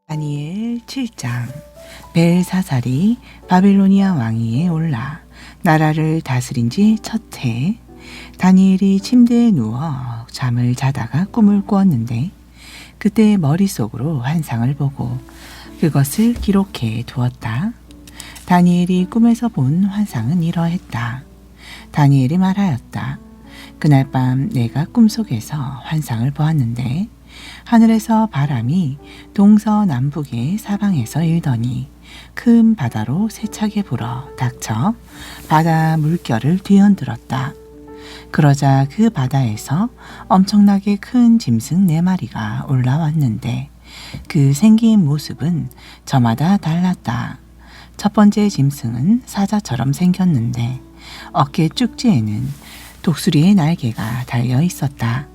다니엘 7장. 벨사살이 바빌로니아 왕위에 올라 나라를 다스린 지 첫 해, 다니엘이 침대에 누워 잠을 자다가 꿈을 꾸었는데 그때 머릿속으로 환상을 보고 그것을 기록해 두었다. 다니엘이 꿈에서 본 환상은 이러했다. 다니엘이 말하였다. 그날 밤 내가 꿈속에서 환상을 보았는데 하늘에서 바람이 동서남북의 사방에서 일더니 큰 바다로 세차게 불어 닥쳐 바다 물결을 뒤흔들었다. 그러자 그 바다에서 엄청나게 큰 짐승 4마리가 올라왔는데 그 생긴 모습은 저마다 달랐다. 첫 번째 짐승은 사자처럼 생겼는데 어깨 쭉지에는 독수리의 날개가 달려 있었다.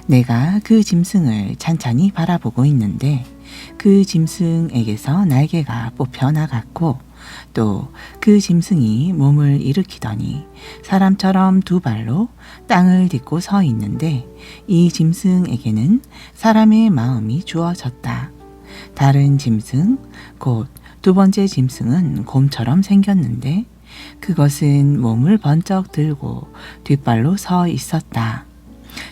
내가 그 짐승을 찬찬히 바라보고 있는데 그 짐승에게서 날개가 뽑혀 나갔고 또 그 짐승이 몸을 일으키더니 사람처럼 2발로 땅을 딛고 서 있는데 이 짐승에게는 사람의 마음이 주어졌다. 다른 짐승, 곧 2번째 짐승은 곰처럼 생겼는데 그것은 몸을 번쩍 들고 뒷발로 서 있었다.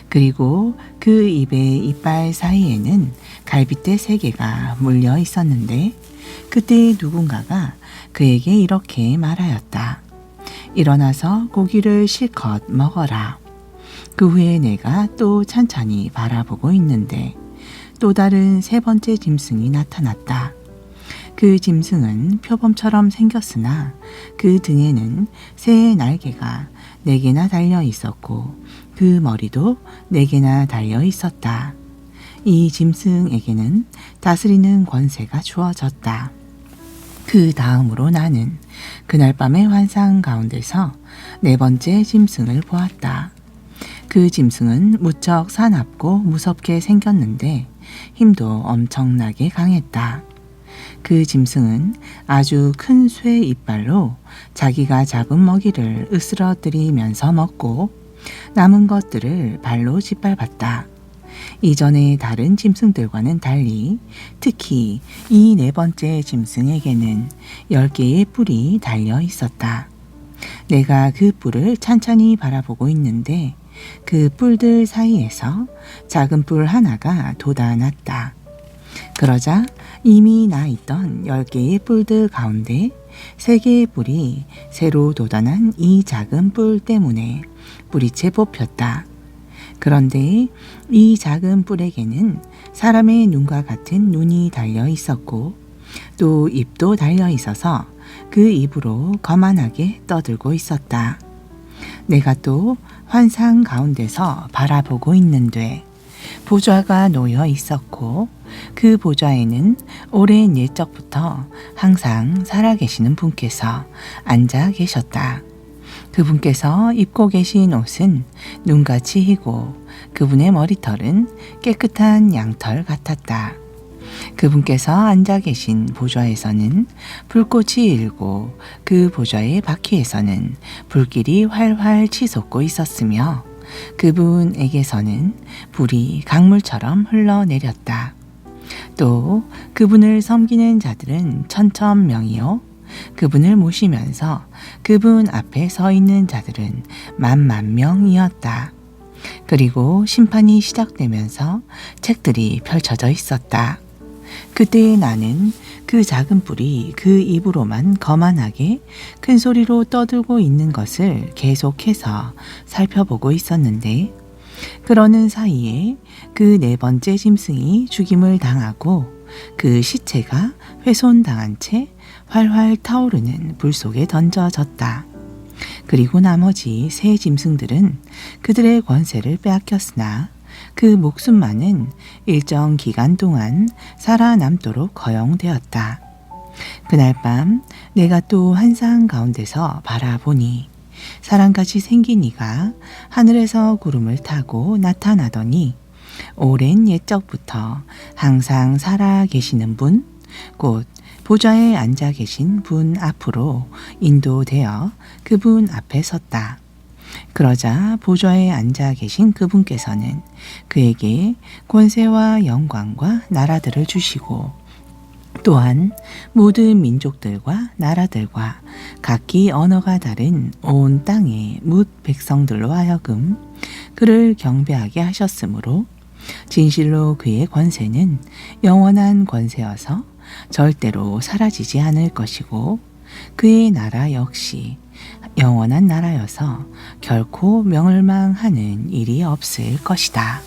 그리고 그 입의 이빨 사이에는 갈빗대 3개가 물려 있었는데 그때 누군가가 그에게 이렇게 말하였다. 일어나서 고기를 실컷 먹어라. 그 후에 내가 또 찬찬히 바라보고 있는데 또 다른 3번째 짐승이 나타났다. 그 짐승은 표범처럼 생겼으나 그 등에는 새의 날개가 4개나 달려 있었고 그 머리도 4개나 달려 있었다. 이 짐승에게는 다스리는 권세가 주어졌다. 그 다음으로 나는 그날 밤의 환상 가운데서 4번째 짐승을 보았다. 그 짐승은 무척 사납고 무섭게 생겼는데 힘도 엄청나게 강했다. 그 짐승은 아주 큰 쇠 이빨로 자기가 잡은 먹이를 으스러뜨리면서 먹고 남은 것들을 발로 짓밟았다. 이전의 다른 짐승들과는 달리 특히 이 4번째 짐승에게는 10개의 뿔이 달려 있었다. 내가 그 뿔을 찬찬히 바라보고 있는데 그 뿔들 사이에서 작은 뿔 하나가 돋아났다. 그러자 이미 나 있던 10개의 뿔들 가운데 3개의 뿔이 새로 돋아난 이 작은 뿔 때문에 뿌리채 뽑혔다. 그런데 이 작은 뿔에게는 사람의 눈과 같은 눈이 달려 있었고 또 입도 달려 있어서 그 입으로 거만하게 떠들고 있었다. 내가 또 환상 가운데서 바라보고 있는데 보좌가 놓여 있었고 그 보좌에는 오랜 옛적부터 항상 살아계시는 분께서 앉아 계셨다. 그분께서 입고 계신 옷은 눈같이 희고 그분의 머리털은 깨끗한 양털 같았다. 그분께서 앉아 계신 보좌에서는 불꽃이 일고 그 보좌의 바퀴에서는 불길이 활활 치솟고 있었으며 그분에게서는 불이 강물처럼 흘러내렸다. 또 그분을 섬기는 자들은 1000명이요 그분을 모시면서 그분 앞에 서 있는 자들은 10,000,000명이었다. 그리고 심판이 시작되면서 책들이 펼쳐져 있었다. 그때 나는 그 작은 뿔이 그 입으로만 거만하게 큰 소리로 떠들고 있는 것을 계속해서 살펴보고 있었는데 그러는 사이에 그 4번째 짐승이 죽임을 당하고 그 시체가 훼손당한 채 활활 타오르는 불 속에 던져졌다. 그리고 나머지 3 짐승들은 그들의 권세를 빼앗겼으나 그 목숨만은 일정 기간 동안 살아남도록 허용되었다. 그날 밤 내가 또 환상 가운데서 바라보니 사람같이 생긴 이가 하늘에서 구름을 타고 나타나더니 오랜 옛적부터 항상 살아 계시는 분, 곧 보좌에 앉아 계신 분 앞으로 인도되어 그분 앞에 섰다. 그러자 보좌에 앉아 계신 그분께서는 그에게 권세와 영광과 나라들을 주시고 또한 모든 민족들과 나라들과 각기 언어가 다른 온 땅의 뭇 백성들로 하여금 그를 경배하게 하셨으므로 진실로 그의 권세는 영원한 권세여서 절대로 사라지지 않을 것이고 그의 나라 역시 영원한 나라여서 결코 멸망하는 일이 없을 것이다.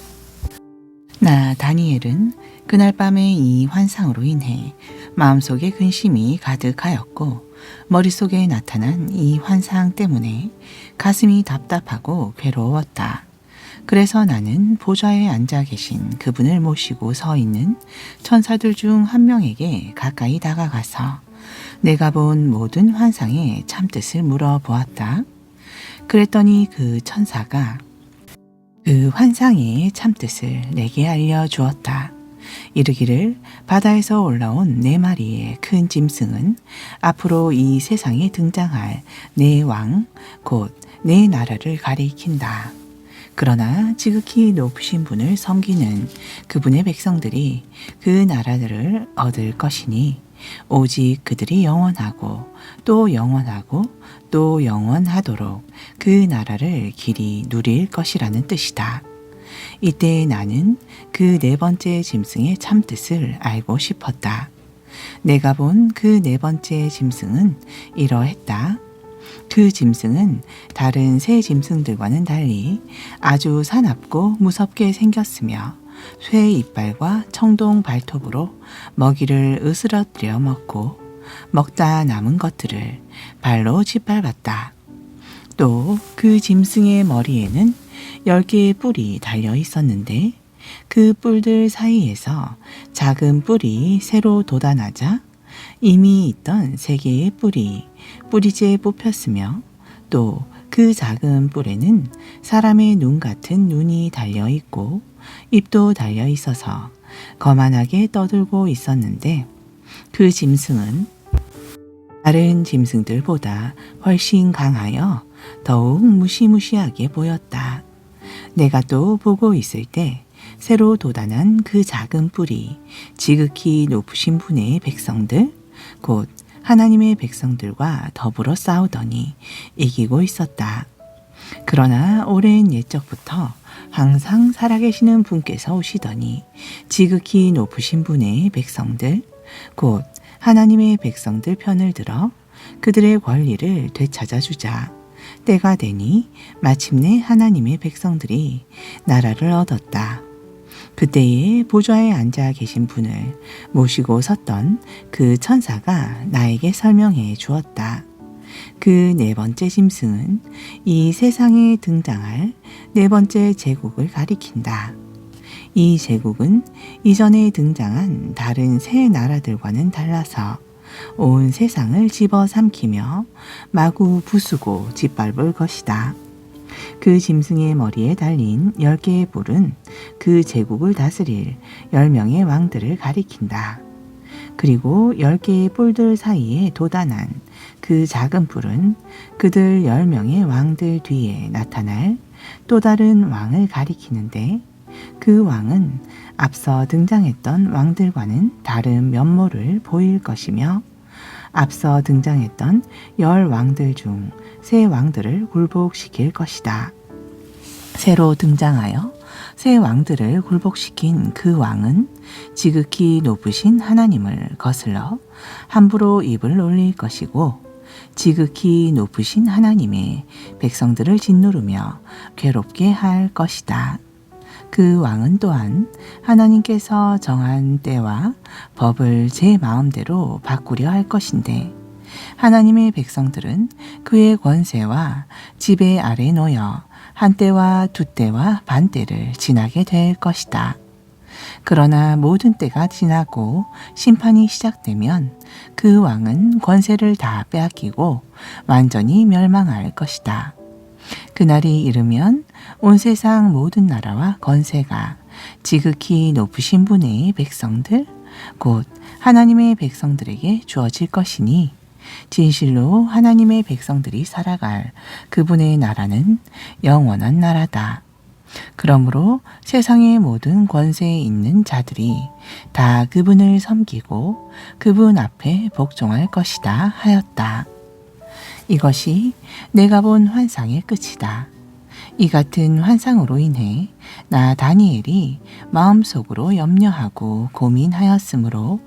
나 다니엘은 그날 밤의 이 환상으로 인해 마음속에 근심이 가득하였고 머릿속에 나타난 이 환상 때문에 가슴이 답답하고 괴로웠다. 그래서 나는 보좌에 앉아 계신 그분을 모시고 서 있는 천사들 중 한 명에게 가까이 다가가서 내가 본 모든 환상의 참뜻을 물어보았다. 그랬더니 그 천사가 그 환상의 참뜻을 내게 알려주었다. 이르기를 바다에서 올라온 4마리의 큰 짐승은 앞으로 이 세상에 등장할 4왕, 곧 4나라를 가리킨다. 그러나 지극히 높으신 분을 섬기는 그분의 백성들이 그 나라들을 얻을 것이니 오직 그들이 영원하고 또 영원하고 또 영원하도록 그 나라를 길이 누릴 것이라는 뜻이다. 이때 나는 그 4번째 짐승의 참뜻을 알고 싶었다. 내가 본 그 4번째 짐승은 이러했다. 그 짐승은 다른 새 짐승들과는 달리 아주 사납고 무섭게 생겼으며 쇠 이빨과 청동 발톱으로 먹이를 으스러뜨려 먹고 먹다 남은 것들을 발로 짓밟았다. 또 그 짐승의 머리에는 10개의 뿔이 달려 있었는데 그 뿔들 사이에서 작은 뿔이 새로 돋아나자 이미 있던 3개의 뿔이 뿌리째 뽑혔으며 또 그 작은 뿔에는 사람의 눈 같은 눈이 달려 있고 입도 달려 있어서 거만하게 떠들고 있었는데 그 짐승은 다른 짐승들보다 훨씬 강하여 더욱 무시무시하게 보였다. 내가 또 보고 있을 때 새로 돋아난 그 작은 뿔이 지극히 높으신 분의 백성들, 곧 하나님의 백성들과 더불어 싸우더니 이기고 있었다. 그러나 오랜 옛적부터 항상 살아계시는 분께서 오시더니 지극히 높으신 분의 백성들, 곧 하나님의 백성들 편을 들어 그들의 권리를 되찾아 주자. 때가 되니 마침내 하나님의 백성들이 나라를 얻었다. 그때에 보좌에 앉아 계신 분을 모시고 섰던 그 천사가 나에게 설명해 주었다. 그 4번째 짐승은 이 세상에 등장할 4번째 제국을 가리킨다. 이 제국은 이전에 등장한 다른 새 나라들과는 달라서 온 세상을 집어삼키며 마구 부수고 짓밟을 것이다. 그 짐승의 머리에 달린 10개의 뿔은 그 제국을 다스릴 10명의 왕들을 가리킨다. 그리고 10개의 뿔들 사이에 돋아난 그 작은 뿔은 그들 10명의 왕들 뒤에 나타날 또 다른 왕을 가리키는데 그 왕은 앞서 등장했던 왕들과는 다른 면모를 보일 것이며 앞서 등장했던 10왕들 중 3왕들을 굴복시킬 것이다. 새로 등장하여 3왕들을 굴복시킨 그 왕은 지극히 높으신 하나님을 거슬러 함부로 입을 놀릴 것이고 지극히 높으신 하나님의 백성들을 짓누르며 괴롭게 할 것이다. 그 왕은 또한 하나님께서 정한 때와 법을 제 마음대로 바꾸려 할 것인데 하나님의 백성들은 그의 권세와 지배 아래 놓여 한 때와 두 때와 반 때를 지나게 될 것이다. 그러나 모든 때가 지나고 심판이 시작되면 그 왕은 권세를 다 빼앗기고 완전히 멸망할 것이다. 그날이 이르면 온 세상 모든 나라와 권세가 지극히 높으신 분의 백성들, 곧 하나님의 백성들에게 주어질 것이니 진실로 하나님의 백성들이 살아갈 그분의 나라는 영원한 나라다. 그러므로 세상의 모든 권세에 있는 자들이 다 그분을 섬기고 그분 앞에 복종할 것이다 하였다. 이것이 내가 본 환상의 끝이다. 이 같은 환상으로 인해 나 다니엘이 마음속으로 염려하고 고민하였으므로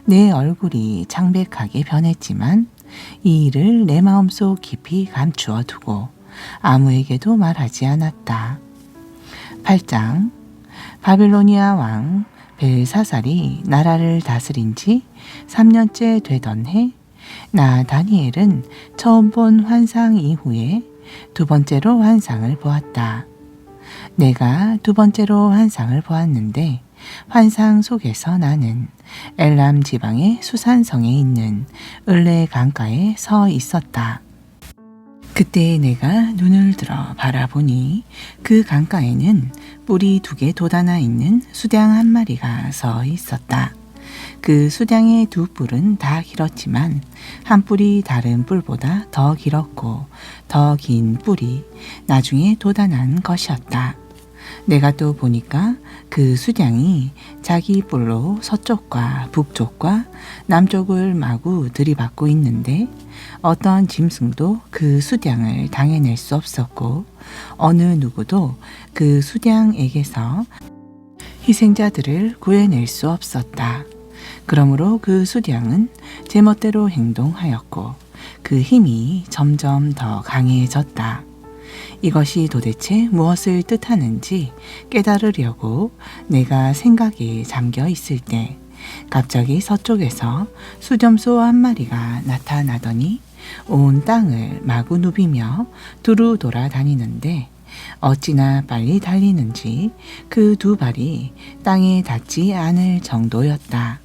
내 얼굴이 창백하게 변했지만 이 일을 내 마음속 깊이 감추어 두고 아무에게도 말하지 않았다. 8장. 바빌로니아 왕 벨사살이 나라를 다스린 지 3년째 되던 해, 나 다니엘은 처음 본 환상 이후에 두 번째로 환상을 보았다. 내가 두 번째로 환상을 보았는데 환상 속에서 나는 엘람 지방의 수산성에 있는 을레 강가에 서 있었다. 그때 내가 눈을 들어 바라보니 그 강가에는 뿔이 2개 돋아나 있는 수량 한 마리가 서 있었다. 그 수량의 2뿔은 다 길었지만 한 뿔이 다른 뿔보다 더 길었고 더 긴 뿔이 나중에 돋아난 것이었다. 내가 또 보니까 그 수량이 자기 뿔로 서쪽과 북쪽과 남쪽을 마구 들이받고 있는데 어떤 짐승도 그 수량을 당해낼 수 없었고 어느 누구도 그 수량에게서 희생자들을 구해낼 수 없었다. 그러므로 그 수량은 제멋대로 행동하였고 그 힘이 점점 더 강해졌다. 이것이 도대체 무엇을 뜻하는지 깨달으려고 내가 생각에 잠겨 있을 때 갑자기 서쪽에서 수점소 한 마리가 나타나더니 온 땅을 마구 누비며 두루 돌아다니는데 어찌나 빨리 달리는지 그 2발이 땅에 닿지 않을 정도였다.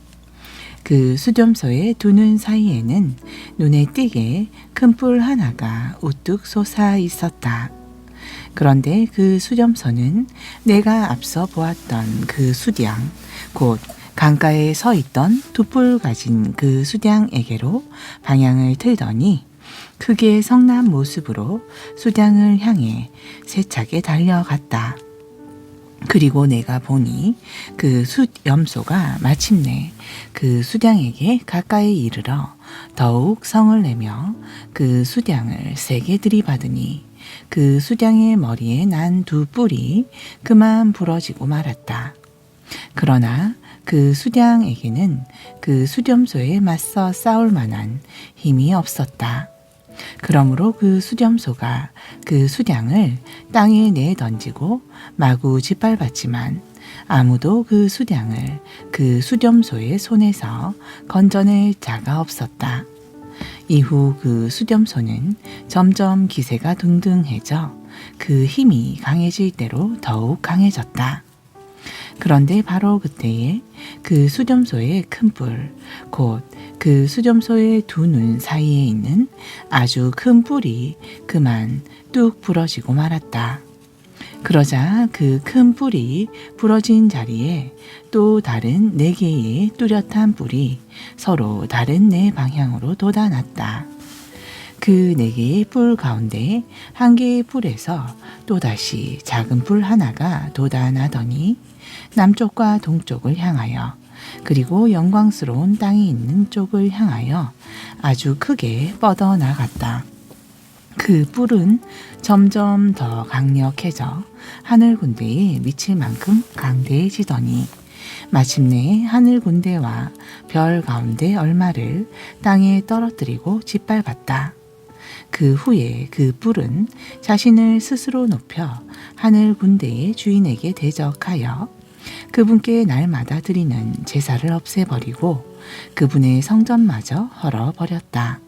그 수점소의 두 눈 사이에는 눈에 띄게 큰 뿔 하나가 우뚝 솟아 있었다. 그런데 그 수점소는 내가 앞서 보았던 그 수량, 곧 강가에 서 있던 2뿔 가진 그 수량에게로 방향을 틀더니 크게 성난 모습으로 수량을 향해 세차게 달려갔다. 그리고 내가 보니 그 수염소가 마침내 그 수량에게 가까이 이르러 더욱 성을 내며 그 수량을 세게 들이받으니 그 수량의 머리에 난 2뿔이 그만 부러지고 말았다. 그러나 그 수량에게는 그 수렴소에 맞서 싸울 만한 힘이 없었다. 그러므로 그 수렴소가 그 수량을 땅에 내던지고 마구 짓밟았지만 아무도 그 수량을 그 수렴소의 손에서 건져낼 자가 없었다. 이후 그 수렴소는 점점 기세가 등등해져 그 힘이 강해질 대로 더욱 강해졌다. 그런데 바로 그때에 그 수렴소의 큰 뿔, 곧 그 수렴소의 두 눈 사이에 있는 아주 큰 뿔이 그만 뚝 부러지고 말았다. 그러자 그 큰 뿔이 부러진 자리에 또 다른 4개의 뚜렷한 뿔이 서로 다른 4방향으로 돋아났다. 그 4개의 뿔 가운데 한 개의 뿔에서 또다시 작은 뿔 하나가 돋아나더니 남쪽과 동쪽을 향하여 그리고 영광스러운 땅이 있는 쪽을 향하여 아주 크게 뻗어나갔다. 그 뿔은 점점 더 강력해져 하늘 군대에 미칠 만큼 강대해지더니 마침내 하늘 군대와 별 가운데 얼마를 땅에 떨어뜨리고 짓밟았다. 그 후에 그 뿔은 자신을 스스로 높여 하늘 군대의 주인에게 대적하여 그분께 날마다 드리는 제사를 없애버리고 그분의 성전마저 헐어버렸다.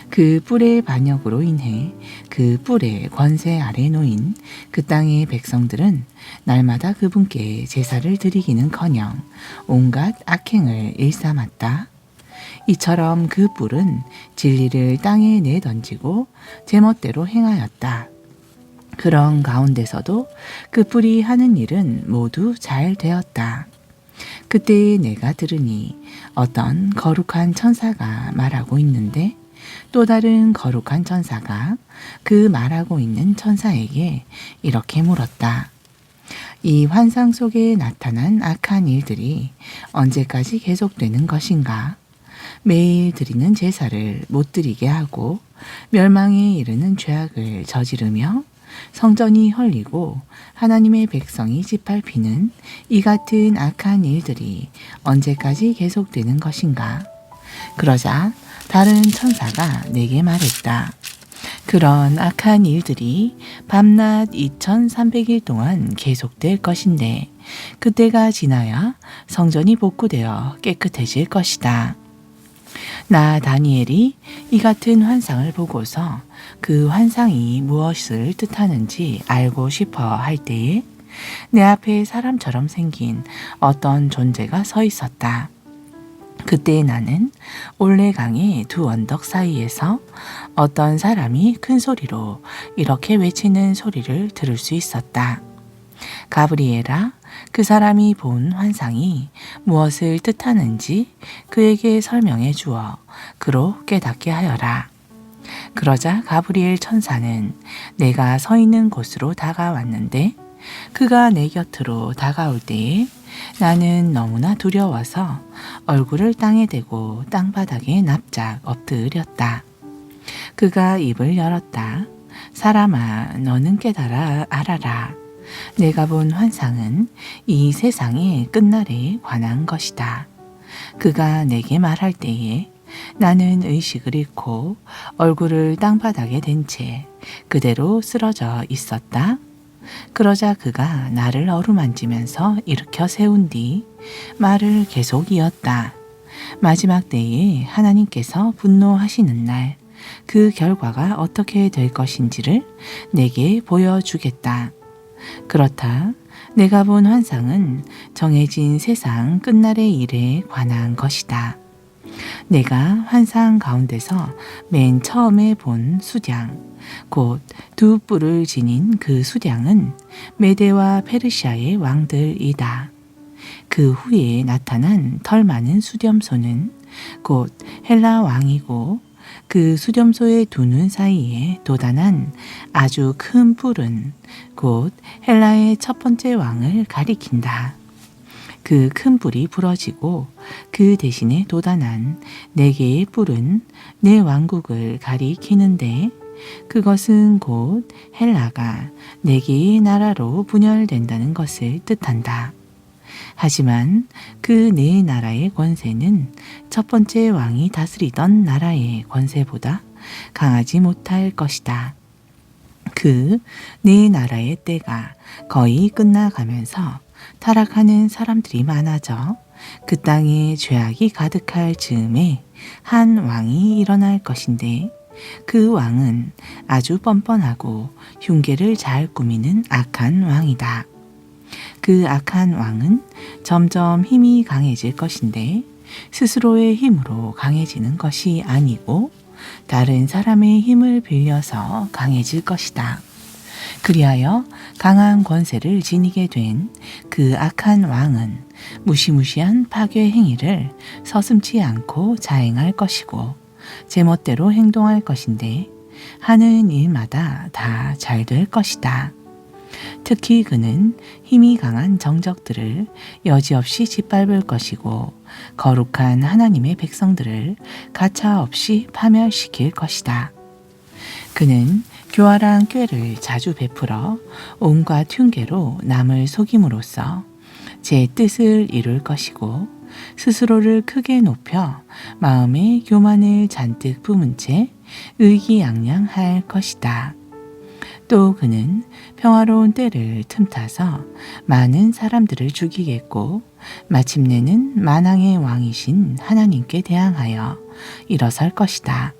그 뿔의 반역으로 인해 그 뿔의 권세 아래 놓인 그 땅의 백성들은 날마다 그분께 제사를 드리기는커녕 온갖 악행을 일삼았다. 이처럼 그 뿔은 진리를 땅에 내던지고 제멋대로 행하였다. 그런 가운데서도 그 뿔이 하는 일은 모두 잘 되었다. 그때 내가 들으니 어떤 거룩한 천사가 말하고 있는데 또 다른 거룩한 천사가 그 말하고 있는 천사에게 이렇게 물었다. 이 환상 속에 나타난 악한 일들이 언제까지 계속되는 것인가? 매일 드리는 제사를 못 드리게 하고 멸망에 이르는 죄악을 저지르며 성전이 헐리고 하나님의 백성이 짓밟히는 이 같은 악한 일들이 언제까지 계속되는 것인가? 그러자 다른 천사가 내게 말했다. 그런 악한 일들이 밤낮 2300일 동안 계속될 것인데 그때가 지나야 성전이 복구되어 깨끗해질 것이다. 나 다니엘이 이 같은 환상을 보고서 그 환상이 무엇을 뜻하는지 알고 싶어 할 때에 내 앞에 사람처럼 생긴 어떤 존재가 서 있었다. 그때 나는 올레강의 두 언덕 사이에서 어떤 사람이 큰 소리로 이렇게 외치는 소리를 들을 수 있었다. 가브리엘아, 그 사람이 본 환상이 무엇을 뜻하는지 그에게 설명해 주어 그로 깨닫게 하여라. 그러자 가브리엘 천사는 내가 서 있는 곳으로 다가왔는데 그가 내 곁으로 다가올 때에 나는 너무나 두려워서 얼굴을 땅에 대고 땅바닥에 납작 엎드렸다. 그가 입을 열었다. 사람아, 너는 깨달아 알아라. 내가 본 환상은 이 세상의 끝날에 관한 것이다. 그가 내게 말할 때에 나는 의식을 잃고 얼굴을 땅바닥에 댄 채 그대로 쓰러져 있었다. 그러자 그가 나를 어루만지면서 일으켜 세운 뒤 말을 계속 이었다. 마지막 때에 하나님께서 분노하시는 날 그 결과가 어떻게 될 것인지를 내게 보여주겠다. 그렇다. 내가 본 환상은 정해진 세상 끝날의 일에 관한 것이다. 내가 환상 가운데서 맨 처음에 본 수량, 곧 두 뿔을 지닌 그 수량은 메데와 페르시아의 왕들이다. 그 후에 나타난 털 많은 수렴소는 곧 헬라 왕이고 그 수렴소의 두 눈 사이에 돋아난 아주 큰 뿔은 곧 헬라의 첫 번째 왕을 가리킨다. 그 큰 뿔이 부러지고 그 대신에 돋아난 네 개의 뿔은 내 왕국을 가리키는데 그것은 곧 헬라가 네 개의 나라로 분열된다는 것을 뜻한다. 하지만 그 네 나라의 권세는 첫 번째 왕이 다스리던 나라의 권세보다 강하지 못할 것이다. 그 네 나라의 때가 거의 끝나가면서 타락하는 사람들이 많아져 그 땅에 죄악이 가득할 즈음에 한 왕이 일어날 것인데 그 왕은 아주 뻔뻔하고 흉계를 잘 꾸미는 악한 왕이다. 그 악한 왕은 점점 힘이 강해질 것인데 스스로의 힘으로 강해지는 것이 아니고 다른 사람의 힘을 빌려서 강해질 것이다. 그리하여 강한 권세를 지니게 된 그 악한 왕은 무시무시한 파괴 행위를 서슴지 않고 자행할 것이고 제멋대로 행동할 것인데 하는 일마다 다 잘 될 것이다. 특히 그는 힘이 강한 정적들을 여지없이 짓밟을 것이고 거룩한 하나님의 백성들을 가차없이 파멸시킬 것이다. 그는 교활한 꾀를 자주 베풀어 온갖 흉계로 남을 속임으로써 제 뜻을 이룰 것이고 스스로를 크게 높여 마음의 교만을 잔뜩 품은 채 의기양양할 것이다. 또 그는 평화로운 때를 틈타서 많은 사람들을 죽이겠고 마침내는 만왕의 왕이신 하나님께 대항하여 일어설 것이다.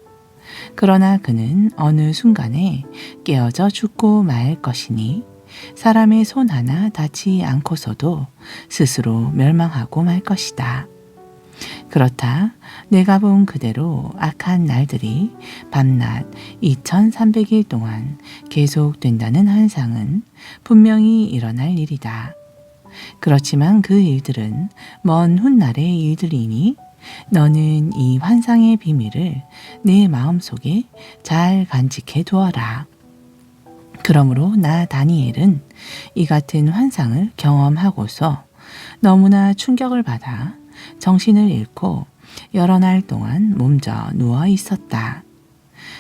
그러나 그는 어느 순간에 깨어져 죽고 말 것이니 사람의 손 하나 닿지 않고서도 스스로 멸망하고 말 것이다. 그렇다. 내가 본 그대로 악한 날들이 밤낮 2300일 동안 계속된다는 환상은 분명히 일어날 일이다. 그렇지만 그 일들은 먼 훗날의 일들이니 너는 이 환상의 비밀을 내 마음속에 잘 간직해 두어라. 그러므로 나 다니엘은 이 같은 환상을 경험하고서 너무나 충격을 받아 정신을 잃고 여러 날 동안 몸져 누워 있었다.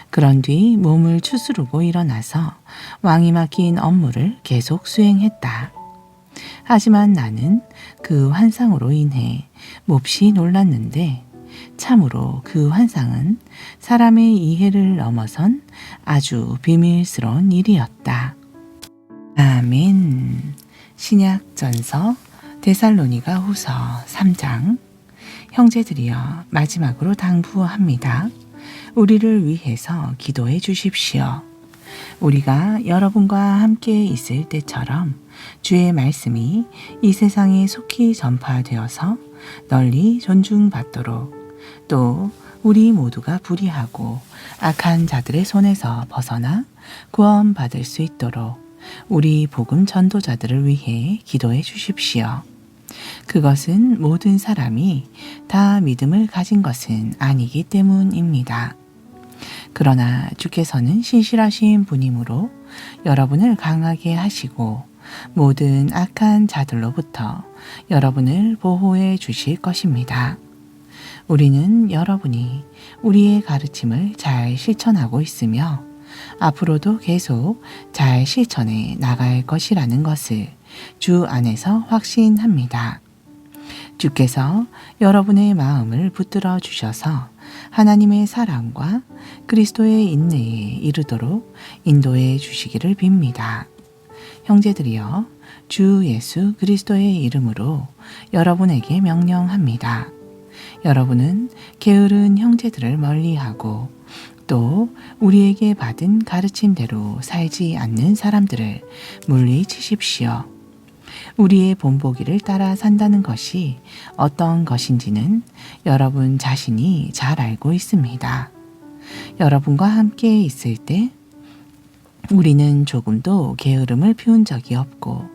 그런 뒤 몸을 추스르고 일어나서 왕이 맡긴 업무를 계속 수행했다. 하지만 나는 그 환상으로 인해 몹시 놀랐는데 참으로 그 환상은 사람의 이해를 넘어선 아주 비밀스러운 일이었다. 아멘. 신약전서 데살로니가 후서 3장. 형제들이여, 마지막으로 당부합니다. 우리를 위해서 기도해 주십시오. 우리가 여러분과 함께 있을 때처럼 주의 말씀이 이 세상에 속히 전파되어서 널리 존중받도록, 또 우리 모두가 불의하고 악한 자들의 손에서 벗어나 구원받을 수 있도록 우리 복음 전도자들을 위해 기도해 주십시오. 그것은 모든 사람이 다 믿음을 가진 것은 아니기 때문입니다. 그러나 주께서는 신실하신 분이므로 여러분을 강하게 하시고 모든 악한 자들로부터 여러분을 보호해 주실 것입니다. 우리는 여러분이 우리의 가르침을 잘 실천하고 있으며 앞으로도 계속 잘 실천해 나갈 것이라는 것을 주 안에서 확신합니다. 주께서 여러분의 마음을 붙들어 주셔서 하나님의 사랑과 그리스도의 인내에 이르도록 인도해 주시기를 빕니다. 형제들이여, 주 예수 그리스도의 이름으로 여러분에게 명령합니다. 여러분은 게으른 형제들을 멀리하고 또 우리에게 받은 가르침대로 살지 않는 사람들을 물리치십시오. 우리의 본보기를 따라 산다는 것이 어떤 것인지는 여러분 자신이 잘 알고 있습니다. 여러분과 함께 있을 때 우리는 조금도 게으름을 피운 적이 없고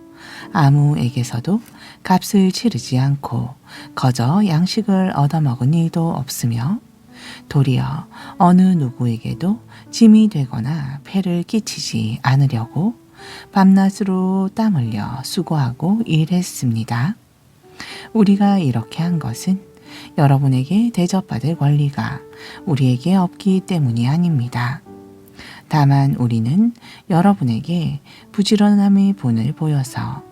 아무에게서도 값을 치르지 않고 거저 양식을 얻어먹은 일도 없으며 도리어 어느 누구에게도 짐이 되거나 폐를 끼치지 않으려고 밤낮으로 땀 흘려 수고하고 일했습니다. 우리가 이렇게 한 것은 여러분에게 대접받을 권리가 우리에게 없기 때문이 아닙니다. 다만 우리는 여러분에게 부지런함의 본을 보여서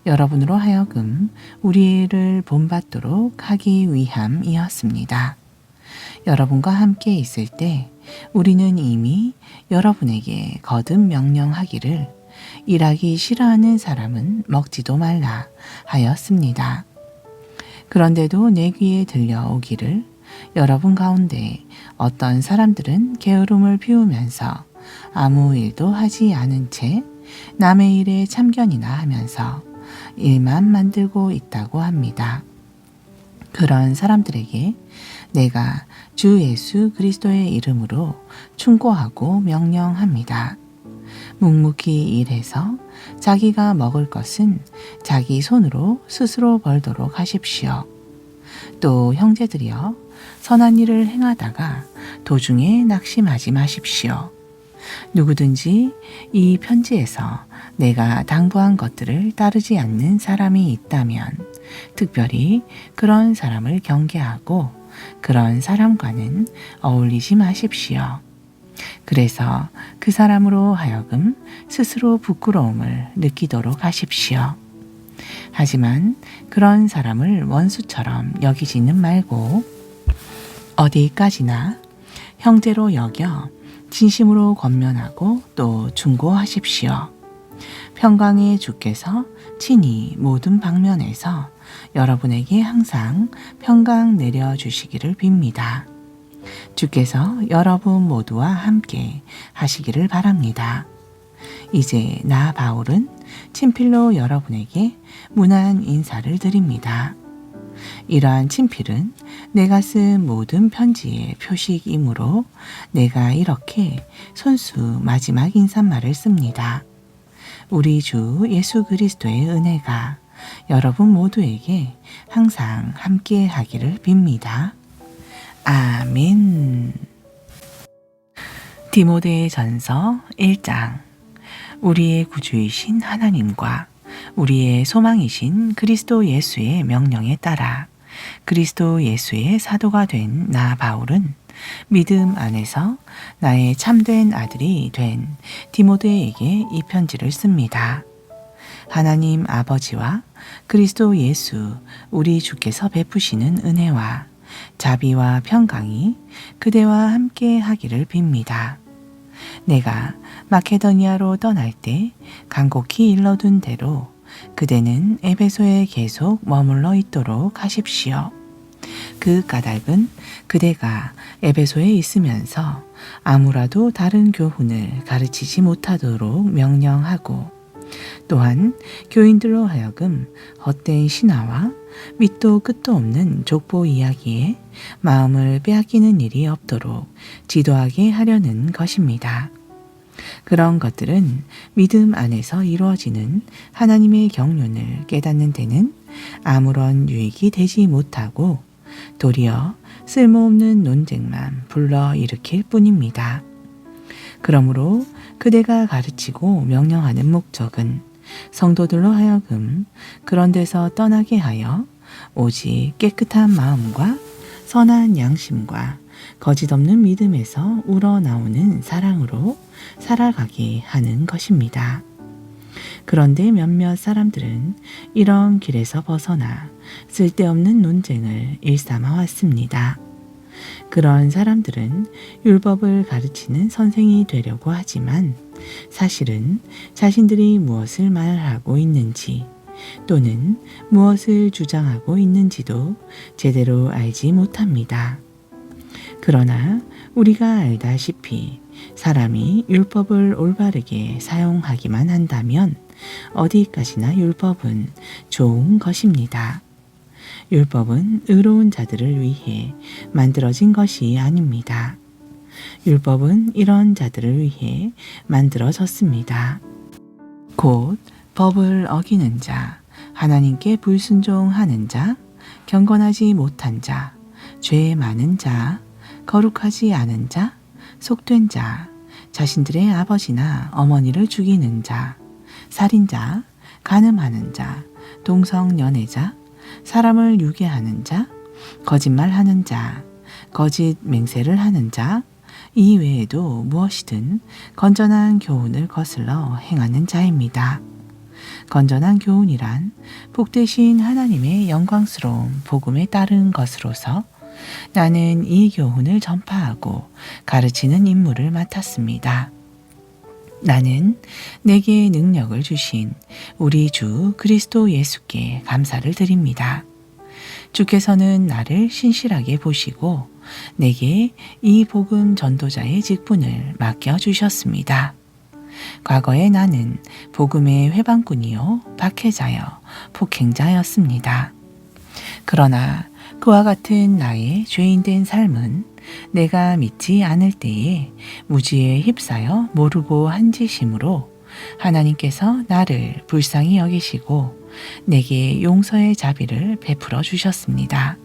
여러분으로 하여금 우리를 본받도록 하기 위함이었습니다. 여러분과 함께 있을 때 우리는 이미 여러분에게 거듭 명령하기를 일하기 싫어하는 사람은 먹지도 말라 하였습니다. 그런데도 내 귀에 들려오기를 여러분 가운데 어떤 사람들은 게으름을 피우면서 아무 일도 하지 않은 채 남의 일에 참견이나 하면서 일만 만들고 있다고 합니다. 그런 사람들에게 내가 주 예수 그리스도의 이름으로 충고하고 명령합니다. 묵묵히 일해서 자기가 먹을 것은 자기 손으로 스스로 벌도록 하십시오. 또 형제들이여, 선한 일을 행하다가 도중에 낙심하지 마십시오. 누구든지 이 편지에서 내가 당부한 것들을 따르지 않는 사람이 있다면 특별히 그런 사람을 경계하고 그런 사람과는 어울리지 마십시오. 그래서 그 사람으로 하여금 스스로 부끄러움을 느끼도록 하십시오. 하지만 그런 사람을 원수처럼 여기지는 말고 어디까지나 형제로 여겨 진심으로 권면하고 또 충고하십시오. 평강의 주께서 친히 모든 방면에서 여러분에게 항상 평강 내려주시기를 빕니다. 주께서 여러분 모두와 함께 하시기를 바랍니다. 이제 나 바울은 친필로 여러분에게 문안 인사를 드립니다. 이러한 친필은 내가 쓴 모든 편지의 표식이므로 내가 이렇게 손수 마지막 인사말을 씁니다. 우리 주 예수 그리스도의 은혜가 여러분 모두에게 항상 함께 하기를 빕니다. 아멘. 디모데 전서 1장. 우리의 구주이신 하나님과 우리의 소망이신 그리스도 예수의 명령에 따라 그리스도 예수의 사도가 된 나 바울은 믿음 안에서 나의 참된 아들이 된 디모데에게 이 편지를 씁니다. 하나님 아버지와 그리스도 예수 우리 주께서 베푸시는 은혜와 자비와 평강이 그대와 함께 하기를 빕니다. 내가 마케도니아로 떠날 때 간곡히 일러둔 대로 그대는 에베소에 계속 머물러 있도록 하십시오. 그 까닭은 그대가 에베소에 있으면서 아무라도 다른 교훈을 가르치지 못하도록 명령하고 또한 교인들로 하여금 헛된 신화와 밑도 끝도 없는 족보 이야기에 마음을 빼앗기는 일이 없도록 지도하게 하려는 것입니다. 그런 것들은 믿음 안에서 이루어지는 하나님의 경륜을 깨닫는 데는 아무런 유익이 되지 못하고 도리어 쓸모없는 논쟁만 불러일으킬 뿐입니다. 그러므로 그대가 가르치고 명령하는 목적은 성도들로 하여금 그런 데서 떠나게 하여 오직 깨끗한 마음과 선한 양심과 거짓 없는 믿음에서 우러나오는 사랑으로 살아가게 하는 것입니다. 그런데 몇몇 사람들은 이런 길에서 벗어나 쓸데없는 논쟁을 일삼아 왔습니다. 그런 사람들은 율법을 가르치는 선생이 되려고 하지만 사실은 자신들이 무엇을 말하고 있는지 또는 무엇을 주장하고 있는지도 제대로 알지 못합니다. 그러나 우리가 알다시피 사람이 율법을 올바르게 사용하기만 한다면 어디까지나 율법은 좋은 것입니다. 율법은 의로운 자들을 위해 만들어진 것이 아닙니다. 율법은 이런 자들을 위해 만들어졌습니다. 곧 법을 어기는 자, 하나님께 불순종하는 자, 경건하지 못한 자, 죄 많은 자, 거룩하지 않은 자, 속된 자, 자신들의 아버지나 어머니를 죽이는 자, 살인자, 간음하는 자, 동성연애자, 사람을 유괴하는 자, 거짓말하는 자, 거짓 맹세를 하는 자, 이 외에도 무엇이든 건전한 교훈을 거슬러 행하는 자입니다. 건전한 교훈이란 복되신 하나님의 영광스러운 복음에 따른 것으로서 나는 이 교훈을 전파하고 가르치는 임무를 맡았습니다. 나는 내게 능력을 주신 우리 주 그리스도 예수께 감사를 드립니다. 주께서는 나를 신실하게 보시고 내게 이 복음 전도자의 직분을 맡겨주셨습니다. 과거에 나는 복음의 회방꾼이요 박해자여 폭행자였습니다. 그러나 그와 같은 나의 죄인된 삶은 내가 믿지 않을 때에 무지에 휩싸여 모르고 한 짓이므로 하나님께서 나를 불쌍히 여기시고 내게 용서의 자비를 베풀어 주셨습니다.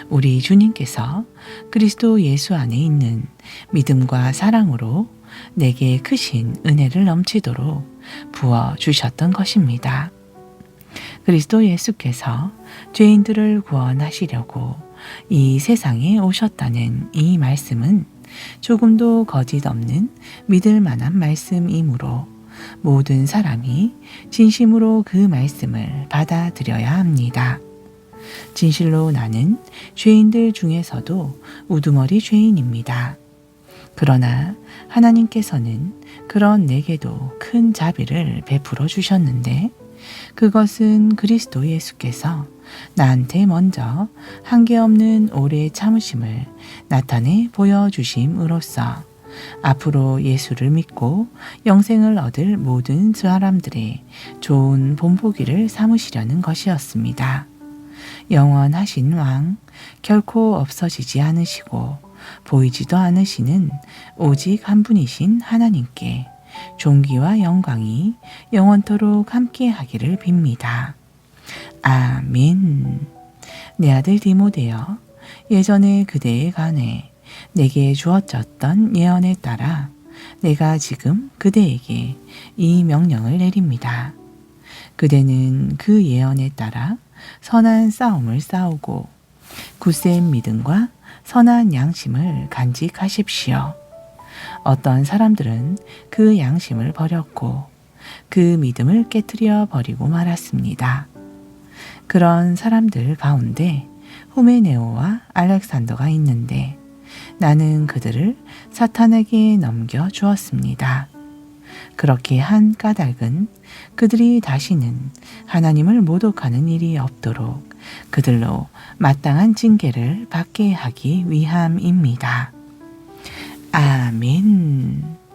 우리 주님께서 그리스도 예수 안에 있는 믿음과 사랑으로 내게 크신 은혜를 넘치도록 부어 주셨던 것입니다. 그리스도 예수께서 죄인들을 구원하시려고 이 세상에 오셨다는 이 말씀은 조금도 거짓 없는 믿을 만한 말씀이므로 모든 사람이 진심으로 그 말씀을 받아들여야 합니다. 진실로 나는 죄인들 중에서도 우두머리 죄인입니다. 그러나 하나님께서는 그런 내게도 큰 자비를 베풀어 주셨는데 그것은 그리스도 예수께서 나한테 먼저 한계없는 오래 참으심을 나타내 보여주심으로써 앞으로 예수를 믿고 영생을 얻을 모든 사람들의 좋은 본보기를 삼으시려는 것이었습니다. 영원하신 왕, 결코 없어지지 않으시고 보이지도 않으시는 오직 한 분이신 하나님께 존귀와 영광이 영원토록 함께 하기를 빕니다. 아멘. 내 아들 디모데여, 예전에 그대에 관해 내게 주어졌던 예언에 따라 내가 지금 그대에게 이 명령을 내립니다. 그대는 그 예언에 따라 선한 싸움을 싸우고 굳센 믿음과 선한 양심을 간직하십시오. 어떤 사람들은 그 양심을 버렸고 그 믿음을 깨뜨려 버리고 말았습니다. 그런 사람들 가운데 후메네오와 알렉산더가 있는데 나는 그들을 사탄에게 넘겨 주었습니다. 그렇게 한 까닭은 그들이 다시는 하나님을 모독하는 일이 없도록 그들로 마땅한 징계를 받게 하기 위함입니다. 아멘.